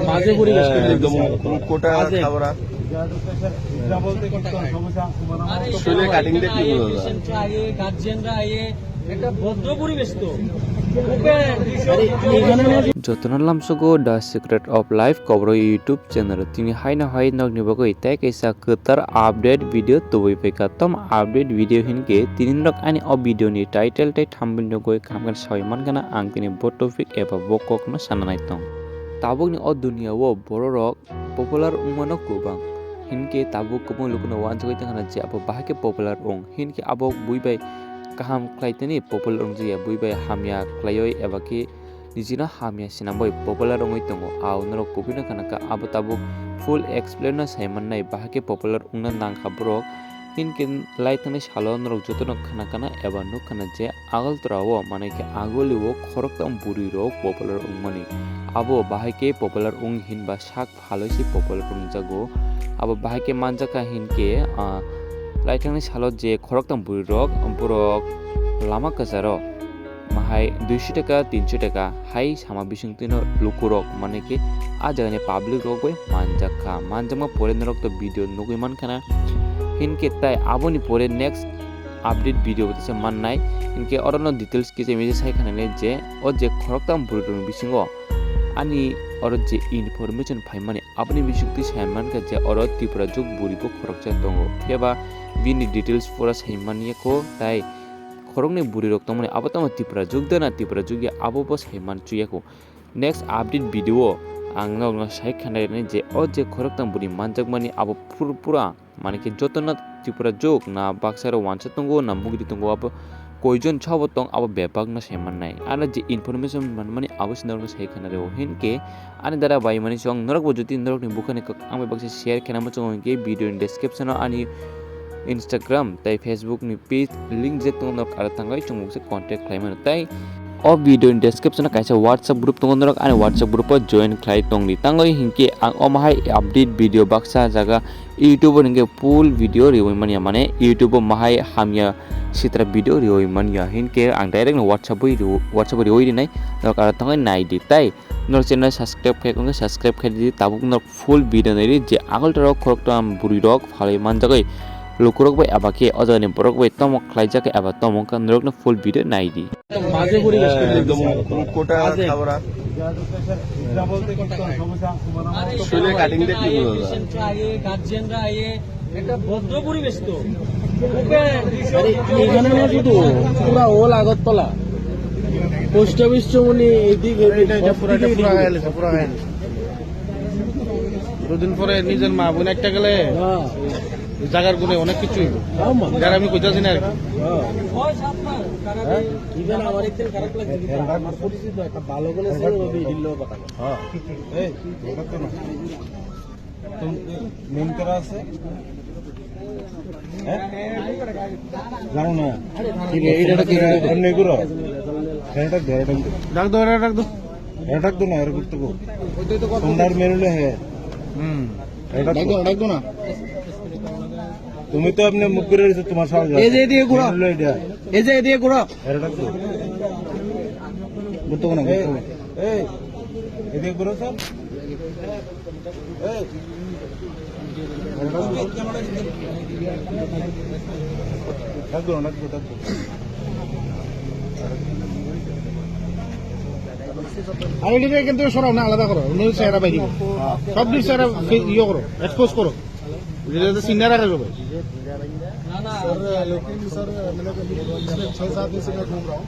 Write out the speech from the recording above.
মাঝে পরিবেশ করে একদম কোটা খাবরা শুনে কাটিং দেখি গার্জিয়ানরা আইয়ে একটা ভদ্র পরিবেশ তো Jotonan lamsogo The Secret of Life kobro YouTube channel tini haina hai nog nibago itai kaisa ketar update video tubui peka tom update video hinke tinin rok ani o video ni title tai thumbnail no goi kamgan saiman kana ang tini botofik eba bokok no sananai tong tabuk ni o dunia wo boro rok popular umano kubang hinke tabuk kumung lukuna wan jogoi tangana je abo bahake popular ong hinke abo buibai kaham klaiteni popular ong je buibai hamya klayoi eba ki nijina hamya sinamboi popular ongoi tongo au noro kopina kanaka abo tabuk full explainer saimanai bahake popular ungna nang khabrok hinkin laitani salon rok jotono khana kana eba nuk khana je agal trawo mane ke agoliwo khoroktam buri rok popular ungmani abo bahake popular ung hin ba sak phaloisi popular ung jago abo bahake manjaka hinke laitani salot je khoroktam buri rok borok lama kasaro mahai 200 টাকা 300 টাকা high সামা বিসংতিনো লুকুরক মানে কি আ জায়গায় public rock বই মানজাখা মানজামা পরে নরক তো ভিডিও নগুই মানখানা হিনকে তাই আবনি পরে নেক্সট আপডেট ভিডিও বতেছে মান নাই হিনকে অরন্য ডিটেইলস কি যে মেজে সাইখানে যে ও যে খরকতাম বুরুটুন বিসিংও আনি অর যে ইনফরমেশন ফাইমানি আপনি বিসুক্তি সাইমান কা যে অর ত্রিপুরা যুগ বুরিকো খরকচা দঙ্গ ফেবা বিনি ডিটেইলস পুরা সাইমানিয়ে কো তাই খরংনি বুরি রক তমনে আবতama ত্রিপুরা যুগ দেনা ত্রিপুরা যুগে আবব সাইমান চুয়াকো নেক্সট আপডেট ভিডিও আংনাও সাইখানে যে ও যে খরকতাম বুরি মানজাকমানি আব পুরা মানে কি যতনা ত্রিপুরা যুগ না বাক্সার ওয়ানসা তঙ্গো না মুগরি তঙ্গো আব কয়জন ছবতং আব বেপাক না সাইমান নাই আর যে ইনফরমেশন মানে আবসনর সাইখানে রে হিনকে আনি দ্বারা বাই মানে সং নরক বজতি নরকনি বুখানে আমি বাক্সে শেয়ার খেনামো চঙ্গে ভিডিও ডেসক্রিপশন আনি Instagram tai Facebook ni page link je tongok ara tangai chungmuk se contact khlaiman tai o video in description kaisa WhatsApp group tongok ani WhatsApp group join khlai tongni tangai hinke ang o mahai update video baksa jaga YouTube hinke full video rioi mania mane YouTube mahai hamya sitra video rioi mania hinke ang direct WhatsApp rioi nai nok ara tangai nai di tai nor channel subscribe khai kong subscribe khai di tabuk nor full video nai je agol tarok khoroktam buri rok phalai man jagai lukurok bai abake ojani borok bai tomok khlaijake aba tomok kan rokna full video naidi মাঝে পরিবেশ করে একদম কোটা খাবরা শুনে cutting দেখি গার্জিয়ানরা আইয়ে একটা ভদ্র পরিবেশ তো এখানে না শুধু পুরা ওল আগরতলা পোস্ট অফিস চমনি এদিকে পুরা দুদিন পরে নিজের মা বোন একটা গেলে জায়গার গুণে অনেক কিছু যারা আমি কইতাছি না ইভেন আমার একদিন খারাপ লাগছে পরিচিত একটা ভালো বলে মেন করা আছে জানো না ডাক দো ডাক দো না এর করতে তোমরা মেনুলে হ্যাঁ ডাক দো না তুমি তো আপনি মুখ করে রয়েছে তোমার সামনে এই যে দিয়ে ঘোরা এই যে দিয়ে ঘোরা ডাক দো বুঝতো না এই এদিকে ঘোরা স্যার এই ডাক দো আর এদিকে কিন্তু সরাও না আলাদা করো অন্য চেহারা বাইরে সব দিক চেহারা ইয়ে করো এক্সপোজ করো সিনিয়র আর যাবে না না सर लेकिन सर मैंने 6-7 दिन से मैं घूम रहा हूँ